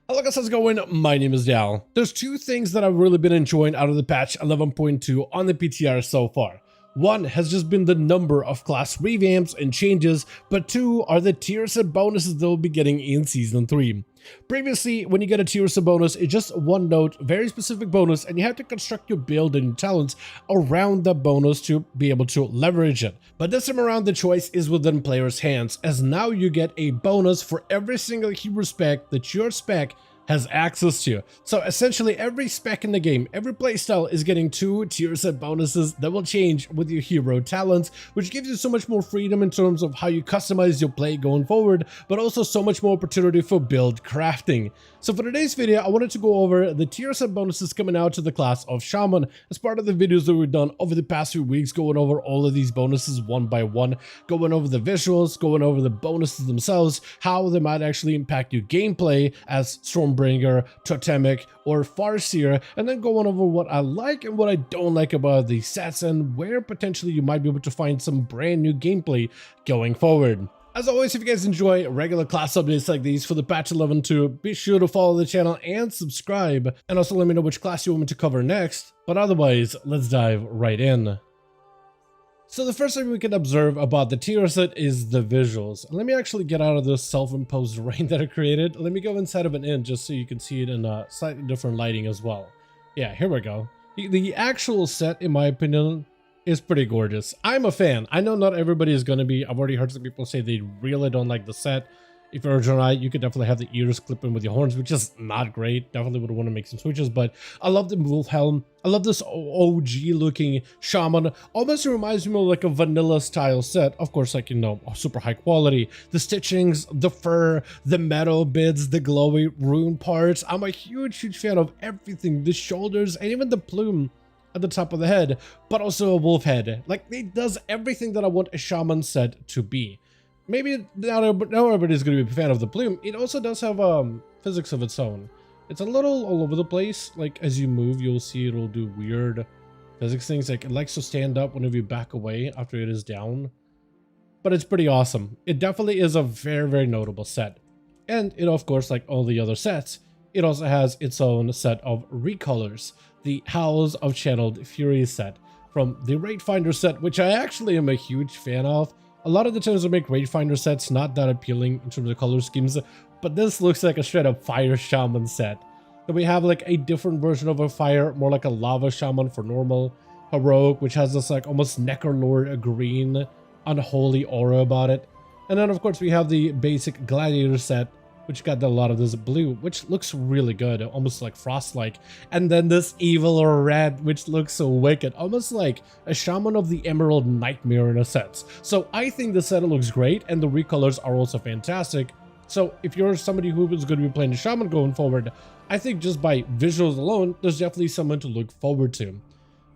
Hello guys, how's it going? My name is Dal. There's two things that I've really been enjoying out of the patch 11.2 on the PTR so far. One has just been the number of class revamps and changes, but two are the tier set bonuses they'll be getting in Season 3. Previously, when you get a tier set bonus, it's just one note, very specific bonus, and you have to construct your build and your talents around that bonus to be able to leverage it. But this time around, the choice is within players' hands, as now you get a bonus for every single hero spec that your spec has access to. So essentially every spec in the game, every playstyle is getting two tier set bonuses that will change with your hero talents, which gives you so much more freedom in terms of how you customize your play going forward, but also so much more opportunity for build crafting. So for today's video, I wanted to go over the tier set bonuses coming out to the class of Shaman as part of the videos that we've done over the past few weeks, going over all of these bonuses one by one, going over the visuals, going over the bonuses themselves, how they might actually impact your gameplay as Stormbringer, Totemic, or Farseer, and then going over what I like and what I don't like about these sets and where potentially you might be able to find some brand new gameplay going forward. As always, if you guys enjoy regular class updates like these for the patch 11.2, be sure to follow the channel and subscribe, and also let me know which class you want me to cover next. But otherwise, let's dive right in. So the first thing we can observe about the tier set is the visuals. Let me actually get out of this self-imposed rain that I created. Let me go inside of an inn just so you can see it in a slightly different lighting as well. Yeah, here we go. The actual set, in my opinion, is pretty gorgeous. I'm a fan. I know not everybody is going to be. I've already heard some people say they really don't like the set. If you're a Jedi, you could definitely have the ears clipping with your horns, which is not great. Definitely would want to make some switches, but I love the wolf helm. I love this OG looking Shaman. Almost reminds me of like a vanilla style set. Of course, like, you know, super high quality. The stitchings, the fur, the metal bits, the glowy rune parts. I'm a huge fan of everything. The shoulders and even the plume at the top of the head, but also a wolf head. Like, it does everything that I want a Shaman set to be. Maybe not everybody's going to be a fan of the plume. It also does have physics of its own. It's a little all over the place. Like, as you move, you'll see it'll do weird physics things. Like, it likes to stand up whenever you back away after it is down. But it's pretty awesome. It definitely is a very notable set. And it, of course, like all the other sets, it also has its own set of recolors. The Howls of Channeled Fury set from the Raid Finder set, which I actually am a huge fan of. A lot of the times I make Raid Finder sets not that appealing in terms of color schemes, but this looks like a straight up fire shaman set. Then we have like a different version of a fire, more like a lava shaman for normal. Heroic, which has this like almost Necrolord green, unholy aura about it. And then of course we have the basic gladiator set, which got a lot of this blue, which looks really good, almost like frost-like. And then this evil red, which looks so wicked, almost like a Shaman of the Emerald Nightmare in a sense. So I think the set looks great, and the recolors are also fantastic. So if you're somebody who is going to be playing the Shaman going forward, I think just by visuals alone, there's definitely someone to look forward to.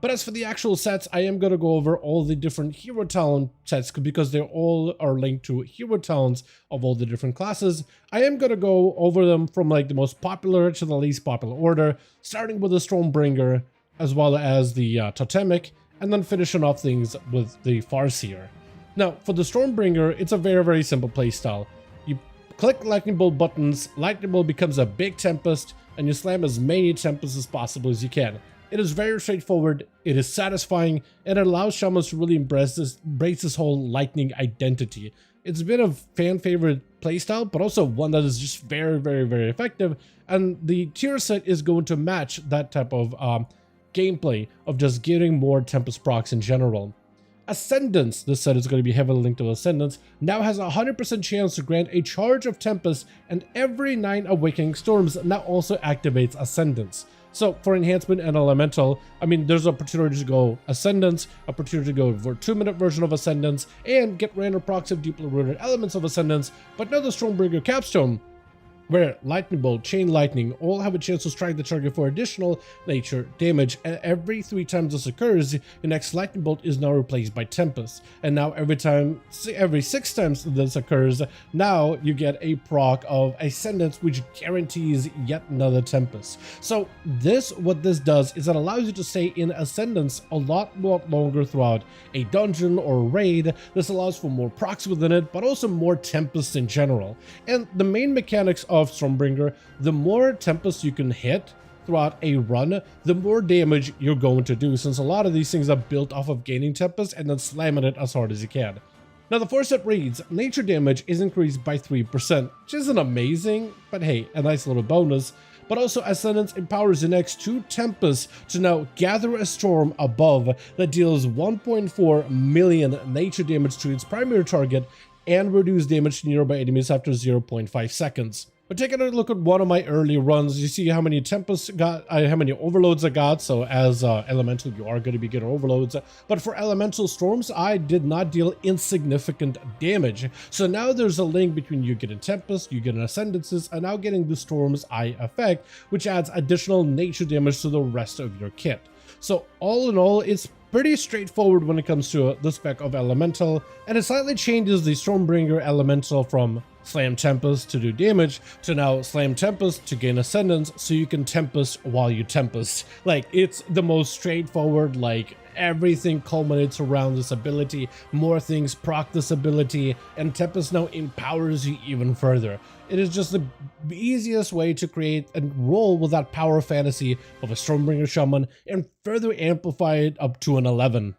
But as for the actual sets, I am going to go over all the different hero talent sets because they all are linked to hero talents of all the different classes. I am going to go over them from like the most popular to the least popular order, starting with the Stormbringer as well as the Totemic, and then finishing off things with the Farseer. Now, for the Stormbringer, it's a very simple playstyle. You click Lightning Bolt buttons, Lightning Bolt becomes a big Tempest, and you slam as many Tempests as possible as you can. It is very straightforward, it is satisfying, and it allows Shamans to really embrace this whole lightning identity. It's been a fan favorite playstyle, but also one that is just very effective, and the tier set is going to match that type of gameplay of just getting more Tempest procs in general. Ascendance, this set is going to be heavily linked to Ascendance, now has a 100% chance to grant a charge of Tempest, and every 9 Awakening Storms now also activates Ascendance. So for Enhancement and Elemental, I mean, there's opportunity to go Ascendance, opportunity to go for a 2-minute version of Ascendance, and get random procs of deeply rooted elements of Ascendance, but now the Stormbringer Capstone, where Lightning Bolt, Chain Lightning all have a chance to strike the target for additional nature damage, and every 3 times this occurs, your next Lightning Bolt is now replaced by Tempest. And now every 6 times this occurs, now you get a proc of Ascendance, which guarantees yet another Tempest. So what this does is it allows you to stay in Ascendance a lot longer throughout a dungeon or raid. This allows for more procs within it, but also more Tempests in general. And the main mechanics of of Stormbringer, the more Tempest you can hit throughout a run, the more damage you're going to do, since a lot of these things are built off of gaining Tempest and then slamming it as hard as you can. Now the 4 set reads, nature damage is increased by 3%, which isn't amazing, but hey, a nice little bonus. But also Ascendance empowers the next 2 Tempests to now gather a storm above that deals 1.4 million nature damage to its primary target and reduce damage to nearby enemies after 0.5 seconds. But taking a look at one of my early runs, you see how many Tempests got, how many overloads I got. So as Elemental, you are going to be getting overloads. But for Elemental Storms, I did not deal insignificant damage. So now there's a link between you getting Tempest, you getting Ascendances, and now getting the Storm's Eye effect, which adds additional nature damage to the rest of your kit. So all in all, it's pretty straightforward when it comes to the spec of Elemental, and it slightly changes the Stormbringer Elemental from Slam Tempest to do damage to now Slam Tempest to gain Ascendance, so you can Tempest while you Tempest. Like, it's the most straightforward, like, everything culminates around this ability, more things proc this ability, and Tempest now empowers you even further. It is just the easiest way to create and roll with that power fantasy of a Stormbringer Shaman and further amplify it up to an 11.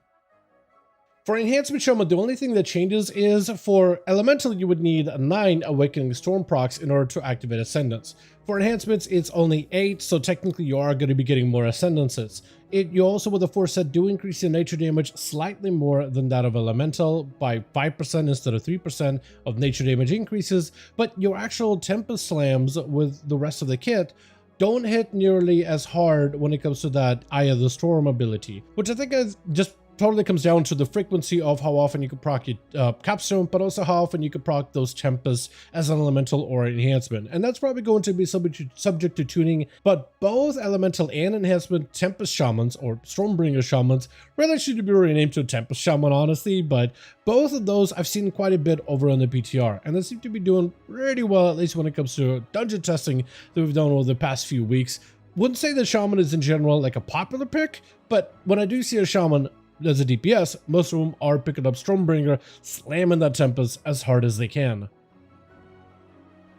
For Enhancement Shaman, the only thing that changes is for Elemental, you would need 9 Awakening Storm procs in order to activate Ascendance. For Enhancements, it's only 8, so technically you are going to be getting more Ascendances. You also, with the 4 set, do increase your nature damage slightly more than that of Elemental by 5% instead of 3% of nature damage increases, but your actual Tempest slams with the rest of the kit don't hit nearly as hard when it comes to that Eye of the Storm ability, which I think is just totally comes down to the frequency of how often you can proc your Capstone, but also how often you can proc those Tempests as an Elemental or Enhancement. And that's probably going to be subject to tuning, but both Elemental and Enhancement Tempest Shamans, or Stormbringer Shamans, really should be renamed to Tempest Shaman, honestly, but both of those I've seen quite a bit over on the PTR, and they seem to be doing pretty well, at least when it comes to dungeon testing that we've done over the past few weeks. Wouldn't say that Shaman is in general like a popular pick, but when I do see a Shaman as a DPS, most of them are picking up Stormbringer, slamming that Tempest as hard as they can.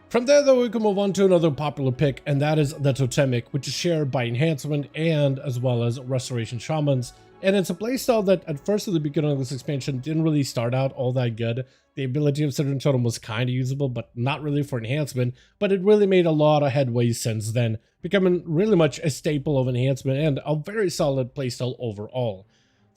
From there, though, we can move on to another popular pick, and that is the Totemic, which is shared by Enhancement and as well as Restoration Shamans. And it's a playstyle that at first at the beginning of this expansion didn't really start out all that good. The ability of Citadel Totem was kind of usable, but not really for Enhancement, but it really made a lot of headway since then, becoming really much a staple of Enhancement and a very solid playstyle overall.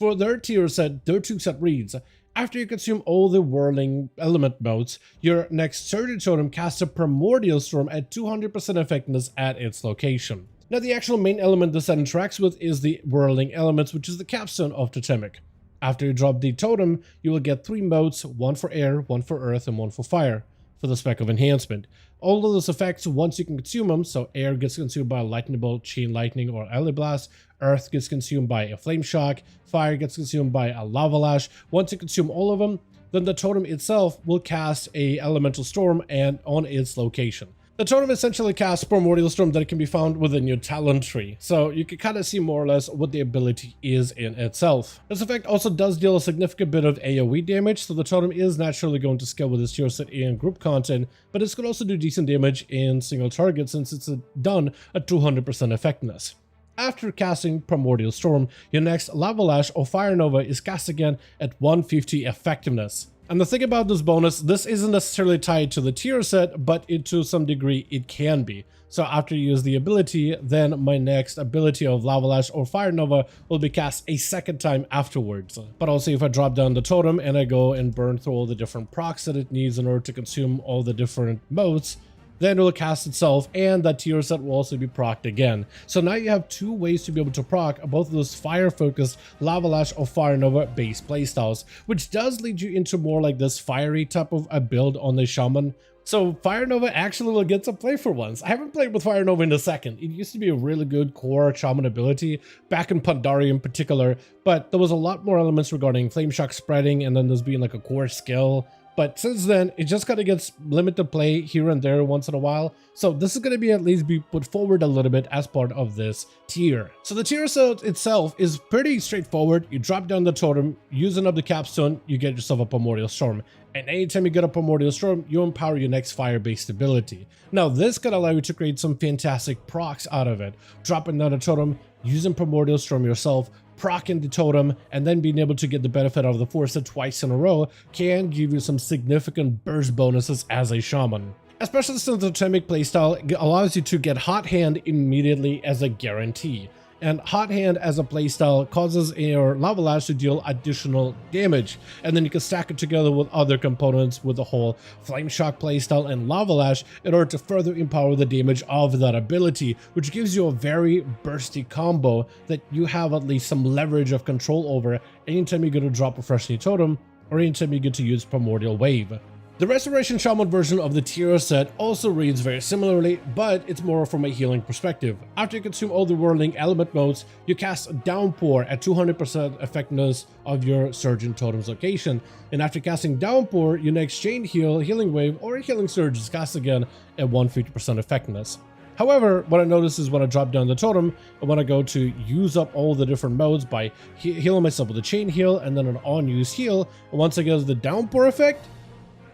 For their tier set, their 2 set reads, after you consume all the whirling element modes, your next Citadel Totem casts a Primordial Storm at 200% effectiveness at its location. Now the actual main element this set interacts with is the whirling elements, which is the capstone of Totemic. After you drop the totem, you will get 3 modes, 1 for air, 1 for earth, and 1 for fire, for the spec of Enhancement. All of those effects, once you can consume them, so air gets consumed by a lightning bolt, chain lightning, or alley blast, earth gets consumed by a flame shock, fire gets consumed by a lava lash. Once you consume all of them, then the totem itself will cast a elemental storm and on its location. The totem essentially casts Primordial Storm that can be found within your talent tree, so you can kind of see more or less what the ability is in itself. This effect also does deal a significant bit of AoE damage, so the totem is naturally going to scale with its tier set in group content, but this could also do decent damage in single target since it's done at 200% effectiveness. After casting Primordial Storm, your next Lava Lash or Fire Nova is cast again at 150 effectiveness. And the thing about this bonus, this isn't necessarily tied to the tier set, but to some degree it can be. So after you use the ability, then my next ability of Lava Lash or Fire Nova will be cast a second time afterwards. But also if I drop down the totem and I go and burn through all the different procs that it needs in order to consume all the different modes, then it will cast itself, and that tier set will also be procced again. So now you have 2 ways to be able to proc both of those fire-focused Lava Lash or Fire Nova base playstyles, which does lead you into more like this fiery type of a build on the Shaman. So Fire Nova actually will get some play for once. I haven't played with Fire Nova in a second. It used to be a really good core Shaman ability, back in Pandaria in particular, but there was a lot more elements regarding Flame Shock spreading, and then there's being like a core skill. But since then, it just kind of gets limited play here and there once in a while. So this is going to be at least be put forward a little bit as part of this tier. So the tier set itself is pretty straightforward. You drop down the totem, using up the capstone, you get yourself a Primordial Storm. And anytime you get a Primordial Storm, you empower your next fire-based ability. Now this can allow you to create some fantastic procs out of it. Dropping down a totem, using Primordial Storm yourself, proccing the totem, and then being able to get the benefit of the Force twice in a row can give you some significant burst bonuses as a Shaman. Especially since the totemic playstyle allows you to get Hot Hand immediately as a guarantee. And Hot Hand as a playstyle causes your Lava Lash to deal additional damage. And then you can stack it together with other components with the whole Flame Shock playstyle and Lava Lash in order to further empower the damage of that ability, which gives you a very bursty combo that you have at least some leverage of control over anytime you get to drop a fresh new totem or anytime you get to use Primordial Wave. The Restoration Shaman version of the tier set also reads very similarly, but it's more from a healing perspective. After you consume otherworldling element modes, you cast Downpour at 200% effectiveness of your Surgeon Totem's location, and after casting Downpour, your next Chain Heal, Healing Wave, or Healing Surge is cast again at 150% effectiveness. However, what I notice is when I drop down the totem, I want to go to use up all the different modes by healing myself with a Chain Heal and then an on-use heal, and once I get the Downpour effect,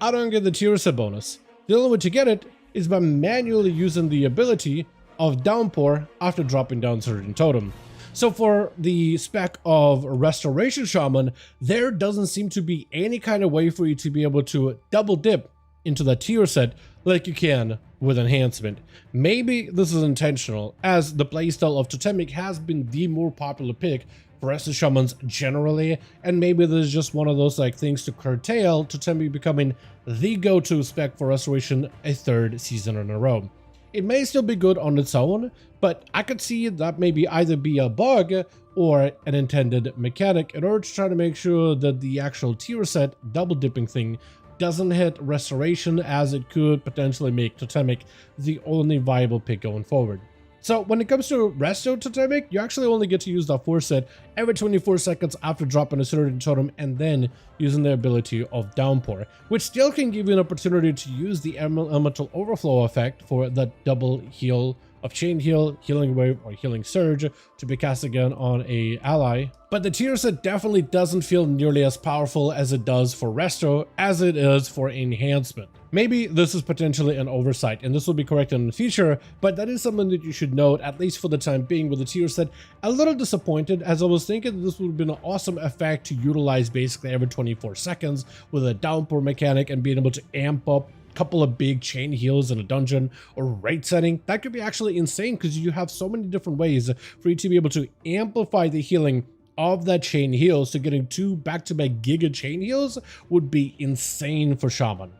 I don't get the tier set bonus. The only way to get it is by manually using the ability of Downpour after dropping down Surgeon Totem. So for the spec of Restoration Shaman, there doesn't seem to be any kind of way for you to be able to double dip into that tier set like you can with Enhancement. Maybe this is intentional, as the playstyle of Totemic has been the more popular pick for Resto Shamans generally, and maybe there's just one of those like things to curtail Totemic becoming the go-to spec for Restoration a third season in a row. It may still be good on its own, but I could see that maybe either be a bug or an intended mechanic in order to try to make sure that the actual tier set double dipping thing doesn't hit Restoration, as it could potentially make Totemic the only viable pick going forward. So when it comes to Resto Totemic, you actually only get to use that Force set every 24 seconds after dropping a Surgeon Totem and then using the ability of Downpour, which still can give you an opportunity to use the Elemental Overflow effect for that double heal of Chain Heal, Healing Wave, or Healing Surge to be cast again on a ally. But the tier set definitely doesn't feel nearly as powerful as it does for Resto as it is for Enhancement. Maybe this is potentially an oversight and this will be corrected in the future, but that is something that you should note, at least for the time being, with the tier set. A little disappointed, as I was thinking this would have been an awesome effect to utilize basically every 24 seconds with a Downpour mechanic and being able to amp up couple of big chain heals in a dungeon or raid setting. That could be actually insane because you have so many different ways for you to be able to amplify the healing of that chain heal. So getting 2 back-to-back giga chain heals would be insane for Shaman.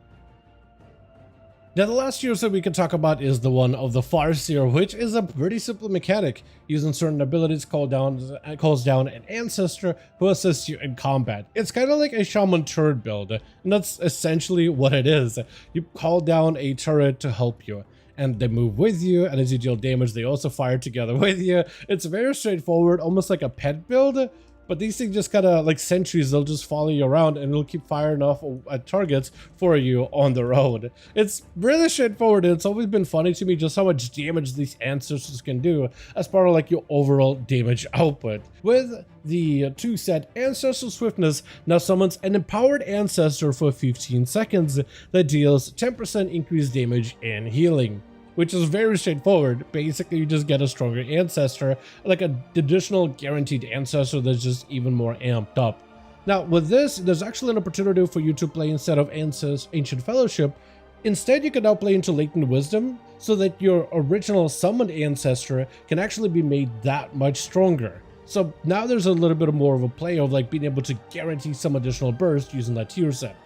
Now the last tier set we can talk about is the one of the Farseer, which is a pretty simple mechanic. Using certain abilities calls down an ancestor who assists you in combat. It's kind of like a Shaman turret build, and that's essentially what it is. You call down a turret to help you, and they move with you, and as you deal damage they also fire together with you. It's very straightforward, almost like a pet build. But these things just kind of like sentries, they'll just follow you around and they'll keep firing off at targets for you on the road. It's really straightforward, and it's always been funny to me just how much damage these ancestors can do as part of like your overall damage output. With the 2 set, Ancestral Swiftness now summons an empowered ancestor for 15 seconds that deals 10% increased damage and healing, which is very straightforward. Basically, you just get a stronger ancestor, like an additional guaranteed ancestor that's just even more amped up. Now, with this, there's actually an opportunity for you to play instead of Ancient Fellowship. Instead, you can now play into Latent Wisdom, so that your original summoned ancestor can actually be made that much stronger. So now there's a little bit more of a play of like being able to guarantee some additional burst using that tier set.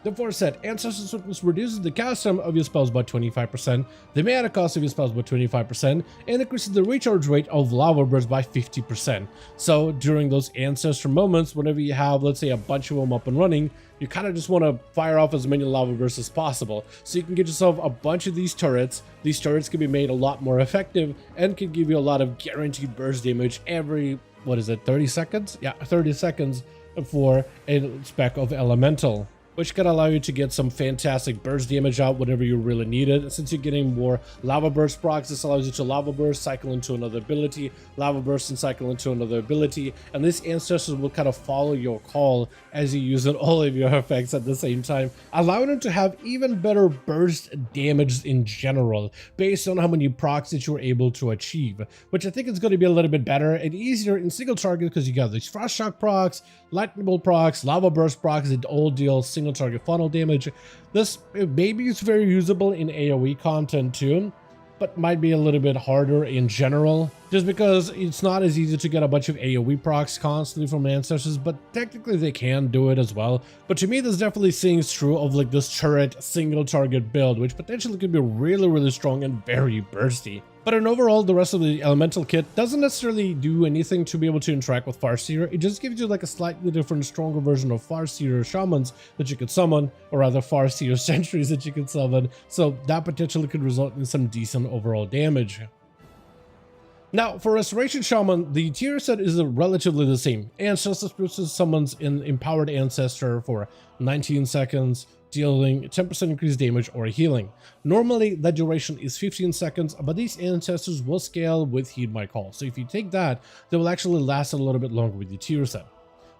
The 4th set, Ancestral Swiftness reduces the cast time of your spells by 25%, the mana cost of your spells by 25%, and increases the recharge rate of lava bursts by 50%. So during those ancestor moments, whenever you have, let's say, a bunch of them up and running, you kind of just want to fire off as many lava bursts as possible. So you can get yourself a bunch of these turrets. These turrets can be made a lot more effective and can give you a lot of guaranteed burst damage every, 30 seconds? Yeah, 30 seconds for a spec of Elemental. which can allow you to get some fantastic burst damage out whenever you really need it. Since you're getting more lava burst procs, this allows you to lava burst, cycle into another ability, lava burst and cycle into another ability, and these ancestors will kind of follow your call as you use all of your effects at the same time, allowing them to have even better burst damage in general based on how many procs that you're able to achieve, which I think is going to be a little bit better and easier in single target because you got these frost shock procs, lightning bolt procs, lava burst procs that all deal single target funnel damage. This maybe is very usable in AoE content too, but might be a little bit harder in general, just because it's not as easy to get a bunch of AoE procs constantly from ancestors, but technically they can do it as well. But to me, this definitely sings true of like this turret single target build, which potentially could be really strong and very bursty. But in overall, the rest of the elemental kit doesn't necessarily do anything to be able to interact with Farseer. It just gives you like a slightly different, stronger version of Farseer Shamans that you could summon, or rather Farseer Sentries that you could summon. So that potentially could result in some decent overall damage. Now, for Restoration Shaman, the tier set is relatively the same. Ancestor Spruces summons an Empowered Ancestor for 19 seconds, dealing 10% increased damage or healing. Normally, that duration is 15 seconds, but these ancestors will scale with Heed My Call. So if you take that, they will actually last a little bit longer with the tier set.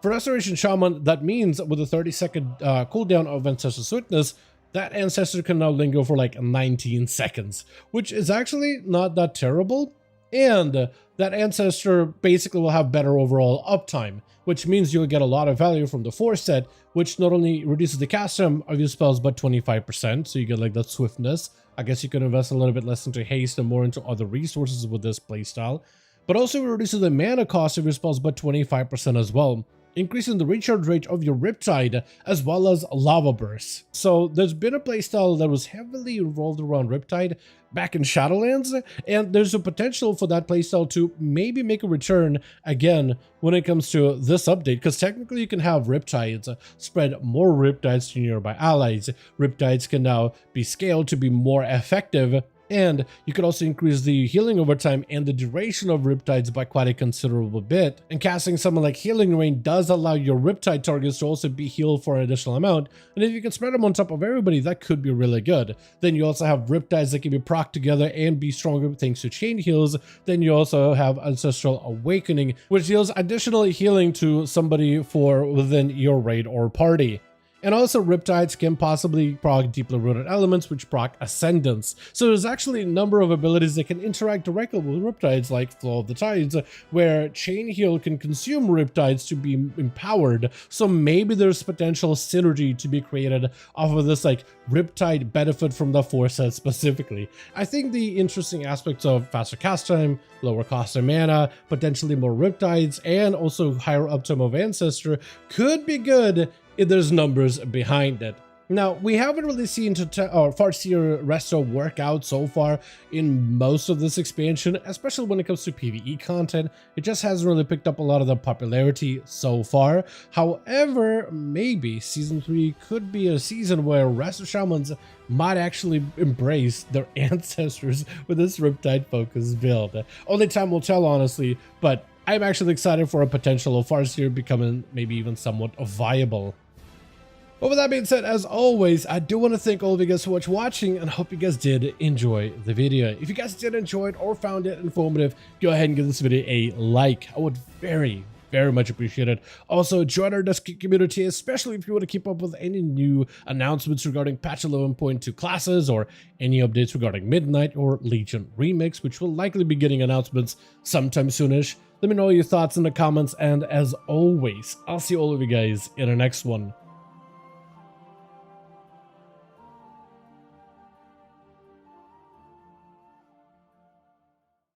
For Restoration Shaman, that means with a 30-second cooldown of Ancestor's Witness, that ancestor can now linger for like 19 seconds, which is actually not that terrible. And that ancestor basically will have better overall uptime, which means you'll get a lot of value from the Force set, which not only reduces the cast time of your spells but 25%, so you get like that swiftness. I guess you can invest a little bit less into haste and more into other resources with this playstyle, but also reduces the mana cost of your spells by 25% as well, increasing the recharge rate of your Riptide as well as Lava Burst. So there's been a playstyle that was heavily revolved around Riptide back in Shadowlands, and there's a potential for that playstyle to maybe make a return again when it comes to this update, because technically you can have Riptides spread more Riptides to nearby allies. Riptides can now be scaled to be more effective, and you could also increase the healing over time and the duration of Riptides by quite a considerable bit. And casting something like Healing Rain does allow your Riptide targets to also be healed for an additional amount, and if you can spread them on top of everybody, that could be really good. Then you also have Riptides that can be procced together and be stronger thanks to chain heals. Then you also have Ancestral Awakening, which deals additional healing to somebody for within your raid or party. And also Riptides can possibly proc deeply rooted elements, which proc Ascendance. So there's actually a number of abilities that can interact directly with Riptides, like Flow of the Tides, where Chain Heal can consume Riptides to be empowered. So maybe there's potential synergy to be created off of this like Riptide benefit from the Force set specifically. I think the interesting aspects of faster cast time, lower cost of mana, potentially more Riptides, and also higher uptime of Ancestor could be good if there's numbers behind it. Now, we haven't really seen Farseer Resto work out so far in most of this expansion, especially when it comes to PvE content. It just hasn't really picked up a lot of the popularity so far. However, maybe Season 3 could be a season where Resto Shamans might actually embrace their ancestors with this Riptide focused build. Only time will tell, honestly, but I'm actually excited for a potential of Farseer becoming maybe even somewhat viable. But with that being said, as always, I do want to thank all of you guys so much for watching, and I hope you guys did enjoy the video. If you guys did enjoy it or found it informative, go ahead and give this video a like. I would very much appreciate it. Also, join our Discord community, especially if you want to keep up with any new announcements regarding patch 11.2 classes or any updates regarding Midnight or Legion Remix, which will likely be getting announcements sometime soonish. Let me know your thoughts in the comments, and as always, I'll see all of you guys in the next one.